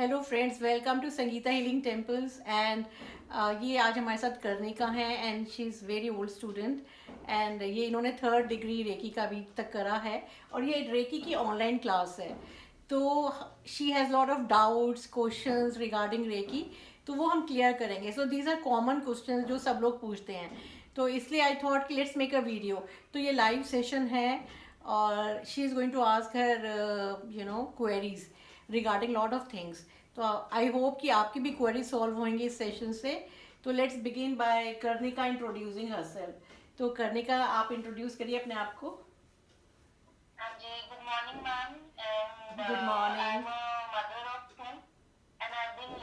Hello friends, welcome to Sangeeta healing temples and ये आज हमारे साथ कर्णिका है and she is very old student and ये इन्होंने 3rd डिग्री रेकी का अभी तक करा है और ये रेकी की ऑनलाइन क्लास है। तो she has lot of doubts questions regarding reiki, तो वो हम क्लियर करेंगे। So these are common questions जो सब लोग पूछते हैं, तो इसलिए आई थॉट कि लेट्स मेक अ वीडियो। तो ये लाइव सेशन है और she is going to ask her queries regarding lot of things. तो आई होप कि आपकी भी क्वेरी सॉल्व होंगी इस सेशन से। तो let's begin by कर्णिका introducing herself. तो कर्णिका, आप इंट्रोड्यूस करिए अपने आप को। Good morning, ma'am. And good morning. I'm a mother of two, and I've been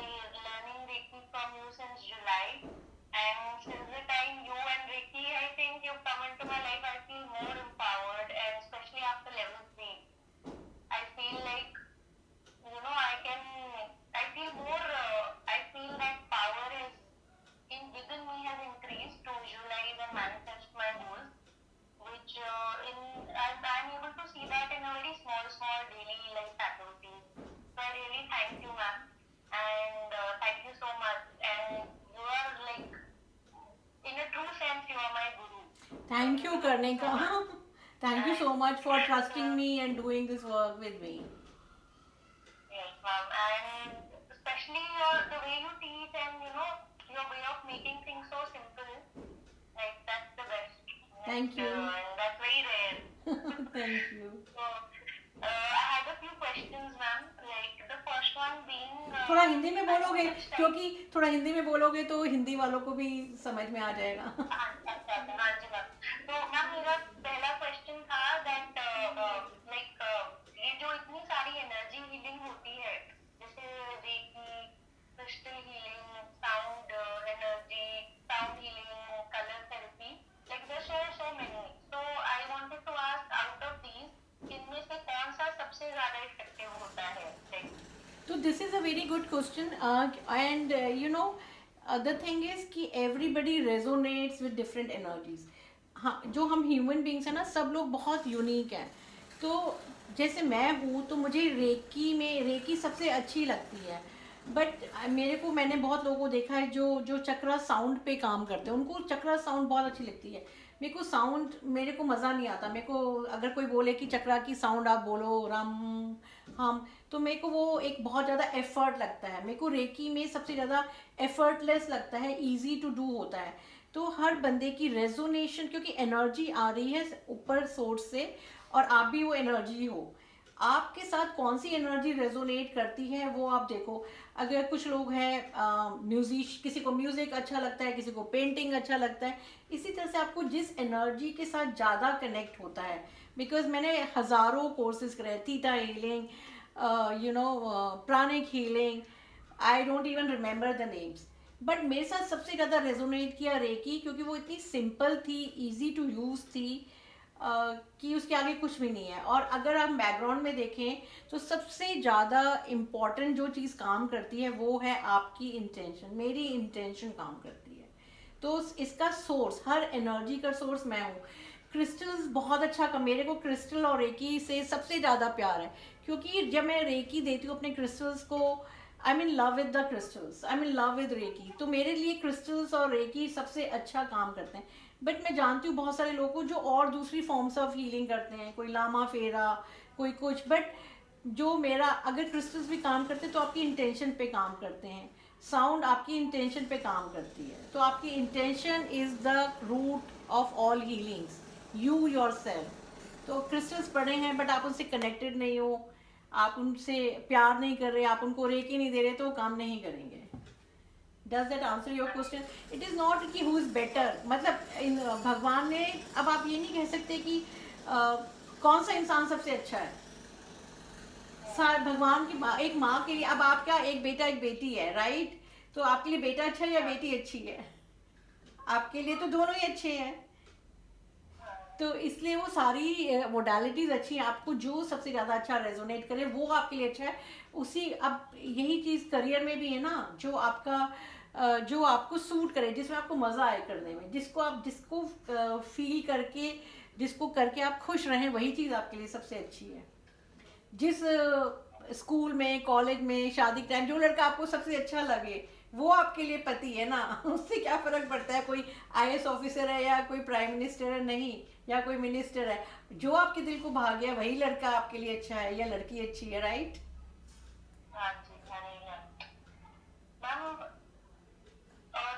learning Reiki from you since July. And since the time you and Reiki, I think you've come into my life, I feel more empowered, and especially after level 3, I feel like, I feel more, I feel that power is within me has increased to visualize and manifest my goals, which I'm able to see that in a very small daily life activities. So I really thank you, ma'am, and thank you so much. And you are like, in a true sense, you are my guru. So thank you you belong to कर्णिका। someone. Thank you And so much for and trusting me and doing this work with me. yes, ma'am. And especially the way you teach and your way of making things so simple, like that's the best. Thank you. And that's very rare. Thank you. So, I had a few questions, ma'am. Like the first one being, थोड़ा हिंदी में I know बोलोगे, which type. क्योंकि थोड़ा हिंदी में बोलोगे तो हिंदी वालों को भी समझ में आ जाएगा। अच्छा, हाँ जी मैम। तो मैम मेरा पहला क्वेश्चन था दैट लाइक ये जो इतनी सारी एनर्जी हीलिंग होती है, जैसे reiki, crystal healing, sound energy, sound healing, colour therapy, like there so many. So I wanted to ask, out of these, इनमें से कौन सा सबसे ज्यादा इफेक्टिव होता है? Like, तो this is a very good question and the thing is कि everybody resonates with different energies. हाँ, जो हम ह्यूमन बींग्स हैं ना, सब लोग बहुत यूनिक हैं। तो जैसे मैं हूँ तो मुझे रेकी सबसे अच्छी लगती है। बट मैंने बहुत लोगों को देखा है जो जो चक्रा साउंड पे काम करते हैं, उनको चक्रा साउंड बहुत अच्छी लगती है। मेरे को मज़ा नहीं आता। मेरे को अगर कोई बोले कि चक्रा की साउंड आप बोलो रम हम, तो मेरे को वो एक बहुत ज़्यादा एफर्ट लगता है। मेरे को रेकी में सबसे ज़्यादा एफर्टलेस लगता है, इजी टू डू होता है। तो हर बंदे की रेजोनेशन, क्योंकि एनर्जी आ रही है ऊपर सोर्स से और आप भी वो एनर्जी हो, आपके साथ कौन सी एनर्जी रेजोनेट करती है वो आप देखो। अगर कुछ लोग हैं म्यूजिक, किसी को म्यूजिक अच्छा लगता है, किसी को पेंटिंग अच्छा लगता है, इसी तरह से आपको जिस एनर्जी के साथ ज़्यादा कनेक्ट होता है। बिकॉज मैंने हज़ारों कोर्सेज करे, theta healing, pranic healing, I don't even remember the names. But मेरे साथ सबसे ज़्यादा रेजोनेट किया रेकी, क्योंकि वो इतनी सिंपल थी, इजी टू यूज़ थी, कि उसके आगे कुछ भी नहीं है। और अगर आप बैकग्राउंड में देखें तो सबसे ज़्यादा इम्पॉर्टेंट जो चीज़ काम करती है वो है आपकी इंटेंशन। मेरी इंटेंशन काम करती है। तो इसका सोर्स, हर एनर्जी का सोर्स मैं हूँ। क्रिस्टल्स बहुत अच्छा का, मेरे को क्रिस्टल और रेकी से सबसे ज़्यादा प्यार है, क्योंकि जब मैं रेकी देती हूँ अपने क्रिस्टल्स को, I mean love with the crystals, I mean love with reiki. तो मेरे लिए क्रिस्टल्स और रेकी सबसे अच्छा काम करते हैं। बट मैं जानती हूँ बहुत सारे लोगों को जो और दूसरी फॉर्म्स ऑफ हीलिंग करते हैं, कोई लामा फेरा, कोई कुछ। बट जो मेरा, अगर क्रिस्टल्स भी काम करते हैं तो आपकी इंटेंशन पे काम करते हैं। साउंड आपकी इंटेंशन पे काम करती है। तो आपकी intention is the root of all healings, you your self crystals पड़े हैं बट आप उनसे कनेक्टेड नहीं हो, आप उनसे प्यार नहीं कर रहे, आप उनको रेकी नहीं दे रहे, तो वो काम नहीं करेंगे। Does that answer your question? It is not कि हु इज़ बेटर, मतलब भगवान ने, अब आप ये नहीं कह सकते कि कौन सा इंसान सबसे अच्छा है। भगवान की एक माँ के लिए, अब आपका एक बेटा एक बेटी है, राइट? तो आपके लिए बेटा अच्छा है या बेटी अच्छी है? आपके लिए तो दोनों ही अच्छे हैं। तो इसलिए वो सारी मोडालिटीज अच्छी हैं। आपको जो सबसे ज़्यादा अच्छा रेजोनेट करे वो आपके लिए अच्छा है। उसी, अब यही चीज़ करियर में भी है ना, जो आपका जो आपको सूट करे, जिसमें आपको मज़ा आए करने में, जिसको फील करके, जिसको करके आप खुश रहें, वही चीज़ आपके लिए सबसे अच्छी है। जिस स्कूल में, कॉलेज में, शादी के टाइम जो लड़का आपको सबसे अच्छा लगे वो आपके लिए पति है ना। उससे क्या फर्क पड़ता है कोई आईएएस ऑफिसर है या कोई प्राइम मिनिस्टर है, नहीं, या कोई मिनिस्टर है। जो आपके दिल को भा गया वही लड़का आपके लिए अच्छा है या लड़की अच्छी है, राइट? हाँ जी, हाँ मैम। और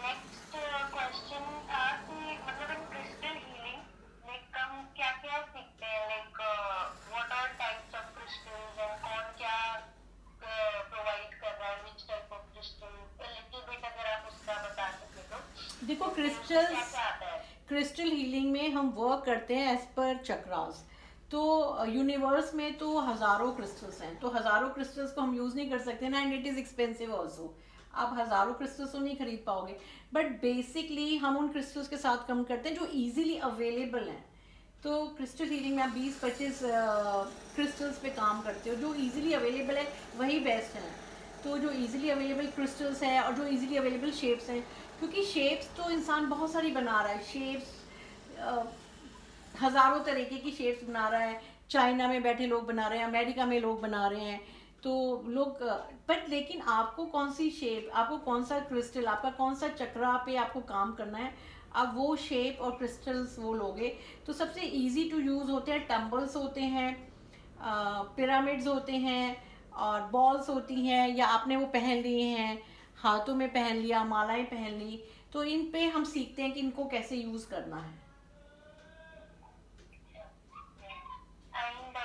नेक्स्ट क्वेश्चन था कि मतलब इन क्रिस्टल हीलिंग लाइक हम क्या क्या सीखते हैं, like what are types of crystals and कौन क्या प्रोवाइड कर रहा है, which type of crystal, little bit अगर आप उसका बता सके तो। देखो जैसे उसमें क्या क्रिस्टल्स, क्या आता है? क्रिस्टल हीलिंग में हम वर्क करते हैं एज पर चक्रास। तो यूनिवर्स में तो हज़ारों क्रिस्टल्स हैं, तो हज़ारों क्रिस्टल्स को हम यूज़ नहीं कर सकते ना, and it is expensive also. आप हज़ारों क्रिस्टल्स तो नहीं खरीद पाओगे, बट बेसिकली हम उन क्रिस्टल्स के साथ कम करते हैं जो ईजिली अवेलेबल हैं। तो क्रिस्टल हीलिंग में आप 20-25 क्रिस्टल्स पे काम करते हो, जो ईजिली अवेलेबल है वही बेस्ट है। तो जो इजीली अवेलेबल क्रिस्टल्स है और जो इजीली अवेलेबल शेप्स हैं, क्योंकि शेप्स तो इंसान बहुत सारी बना रहा है, शेप्स हज़ारों तरीके की शेप्स बना रहा है। चाइना में बैठे लोग बना रहे हैं, अमेरिका में लोग बना रहे हैं। तो लोग, बट लेकिन आपको कौन सी शेप, आपको कौन सा क्रिस्टल, आपका कौन सा चक्रा पे आपको काम करना है, आप वो शेप और क्रिस्टल्स वो लोगे। तो सबसे इजी टू यूज़ होते हैं, टम्बल्स होते हैं, पिरामिड्स होते हैं, और बॉल्स होती हैं, या आपने वो पहन लिए हैं, हाथों में पहन लिया, मालाएं पहन ली। तो इन पे हम सीखते हैं कि इनको कैसे यूज़ करना है। एंड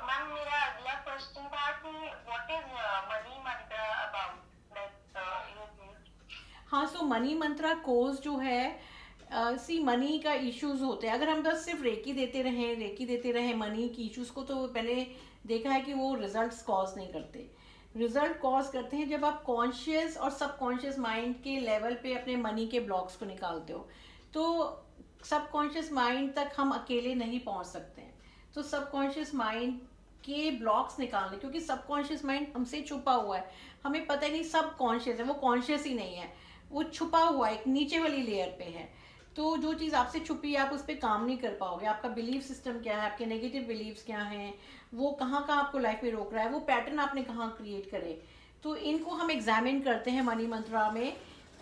मैम मेरा अगला क्वेश्चन था कि व्हाट इज मनी मंत्र अबाउट दैट यू यूज? हाँ, सो मनी मंत्रा कोर्स जो है, सी मनी का इश्यूज होते हैं, अगर हम बस सिर्फ रेकी देते रहें मनी की इश्यूज को, तो पहले देखा है कि वो रिजल्ट्स कॉज नहीं करते। रिजल्ट कॉज करते हैं जब आप कॉन्शियस और सबकॉन्शियस माइंड के लेवल पे अपने मनी के ब्लॉक्स को निकालते हो। तो सबकॉन्शियस माइंड तक हम अकेले नहीं पहुंच सकते हैं। तो सबकॉन्शियस माइंड के ब्लॉक्स निकालने, क्योंकि सबकॉन्शियस माइंड हमसे छुपा हुआ है, हमें पता ही नहीं सब कॉन्शियस है, वो कॉन्शियस ही नहीं है, वो छुपा हुआ एक नीचे वाली लेयर पे है। तो जो चीज़ आपसे छुपी है आप उस पर काम नहीं कर पाओगे। आपका बिलीफ सिस्टम क्या है, आपके नेगेटिव बिलीव्स क्या हैं, वो कहाँ कहाँ आपको लाइफ में रोक रहा है, वो पैटर्न आपने कहाँ क्रिएट करे। तो इनको हम एग्जामिन करते हैं मनी मंत्रा में,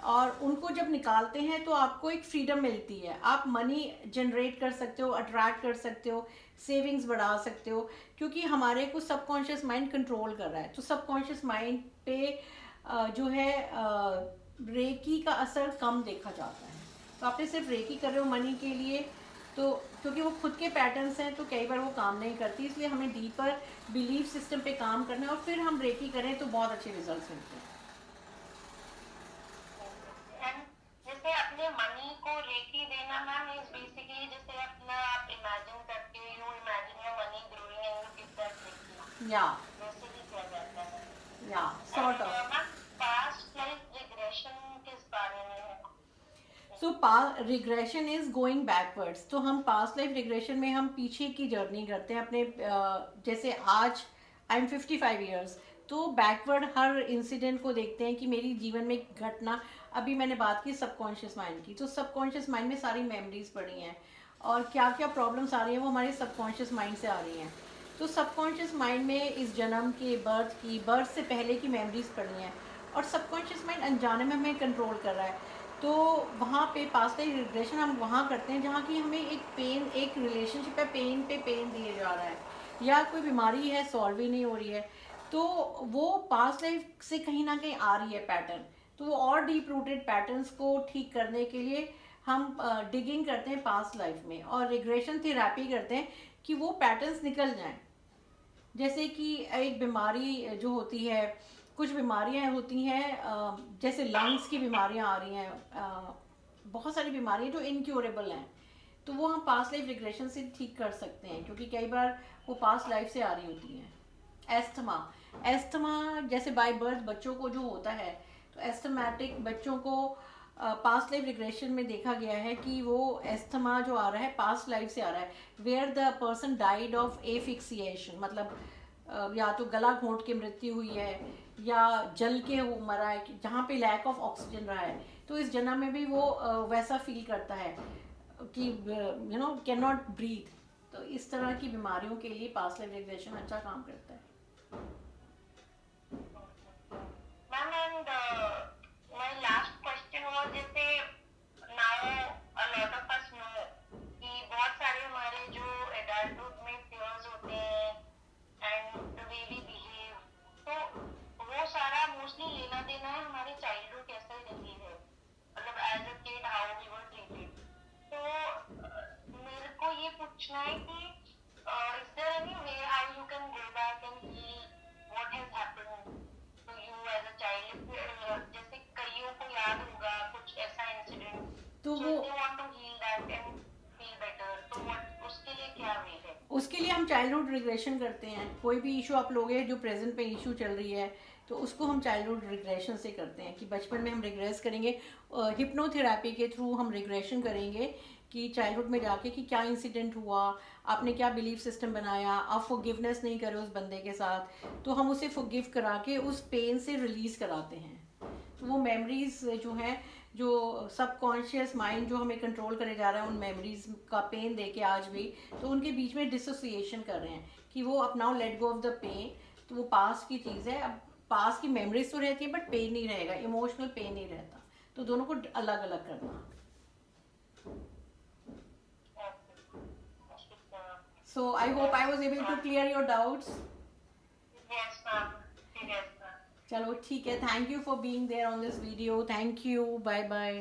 और उनको जब निकालते हैं तो आपको एक फ्रीडम मिलती है। आप मनी जनरेट कर सकते हो, अट्रैक्ट कर सकते हो, सेविंग्स बढ़ा सकते हो, क्योंकि हमारे को सबकॉन्शियस माइंड कंट्रोल कर रहा है। तो सबकॉन्शियस माइंड पे जो है रेकी का असर कम देखा जाता है। तो आपने सिर्फ रेकी कर रहे हो मनी के लिए, तो क्योंकि वो खुद के पैटर्न्स हैं तो कई बार वो काम नहीं करती, इसलिए हमें डीपर बिलीफ सिस्टम पे काम करना है और फिर हम रेकी करें तो बहुत अच्छे रिजल्ट्स मिलते हैं। एंड जैसे अपने मनी को रेकी देना मैम इज बेसिकली जैसे अपना आप इमेजिन करके you imagine your money growing and you give that reiki, या वैसे ही किया जाता है। या and sort of. Ma'am past life regression किस बारे में है? So regression is going backwards. तो हम पास्ट लाइफ रिग्रेशन में हम पीछे की जर्नी करते हैं अपने, जैसे आज आई एम 55 ईयर्स, तो बैकवर्ड हर इंसिडेंट को देखते हैं कि मेरी जीवन में एक घटना, अभी मैंने बात की सबकॉन्शियस माइंड की, तो सबकॉन्शियस माइंड में सारी मेमोरीज पड़ी हैं, और क्या क्या प्रॉब्लम्स आ रही हैं वो हमारे सबकॉन्शियस माइंड से आ रही हैं। तो सबकॉन्शियस माइंड में इस जन्म के, बर्थ से पहले की मेमोरीज पड़ी हैं, और सबकॉन्शियस माइंड अनजाने में हमें कंट्रोल कर रहा है। तो वहाँ पे पास्ट लाइफ रिग्रेशन हम वहाँ करते हैं जहाँ की हमें एक पेन, एक रिलेशनशिप है, पेन पे पेन दिए जा रहा है, या कोई बीमारी है सॉल्व ही नहीं हो रही है, तो वो पास्ट लाइफ से कहीं ना कहीं आ रही है पैटर्न। तो वो और डीप रूटेड पैटर्न्स को ठीक करने के लिए हम डिगिंग करते हैं पास्ट लाइफ में, और रिग्रेशन थेरेपी करते हैं कि वो पैटर्न्स निकल जाएं। जैसे कि एक बीमारी जो होती है, कुछ बीमारियां होती हैं, जैसे लंग्स की बीमारियां आ रही हैं, बहुत सारी बीमारियां जो इनक्योरेबल हैं, तो वो हम पास्ट लाइफ रिग्रेशन से ठीक कर सकते हैं, क्योंकि कई बार वो पास्ट लाइफ से आ रही होती हैं। एस्थमा, एस्थमा जैसे बाय बर्थ बच्चों को जो होता है, तो एस्थमेटिक बच्चों को पास्ट लाइफ रिग्रेशन में देखा गया है कि वो एस्थमा जो आ रहा है पास्ट लाइफ से आ रहा है, where the person died of asphyxiation, मतलब या तो गला घोंट के मृत्यु हुई है, या जल के वो मरा है, जहाँ पे लैक ऑफ ऑक्सीजन रहा है, तो इस जन्म में भी वो वैसा फील करता है कि कैन नॉट ब्रीथ। तो इस तरह की बीमारियों के लिए पास्ट लाइफ रिग्रेशन अच्छा काम करता है। चाइल्डहुड रिग्रेशन करते हैं। कोई भी इशू आप लोगे जो प्रेजेंट पे इशू चल रही है, तो उसको हम चाइल्डहुड रिग्रेशन से करते हैं कि बचपन में हम रिग्रेस करेंगे। हिप्नोथेरेपी के थ्रू हम रिग्रेशन करेंगे कि चाइल्डहुड में जाके कि क्या इंसिडेंट हुआ, आपने क्या बिलीफ सिस्टम बनाया, आप फॉरगिवनेस नहीं करे उस बंदे के साथ, तो हम उसे फॉरगिव करा के उस पेन से रिलीज कराते हैं। तो वो मेमोरीज जो हैं, जो सबकॉन्शियस माइंड जो हमें कंट्रोल करे जा रहा है उन मेमोरीज का पेन दे के आज भी, तो उनके बीच में डिसोसिएशन कर रहे हैं कि वो अपनाओ, let go of the pain. तो वो पास की चीज़ है, अब पास की मेमोरीज तो रहती है बट पेन नहीं रहेगा, इमोशनल पेन नहीं रहता। तो दोनों को अलग अलग करना। So I hope I was able to clear your doubts. Yes, ma'am. Yes, ma'am. चलो ठीक है, thank you for being there on this video, thank you, bye bye.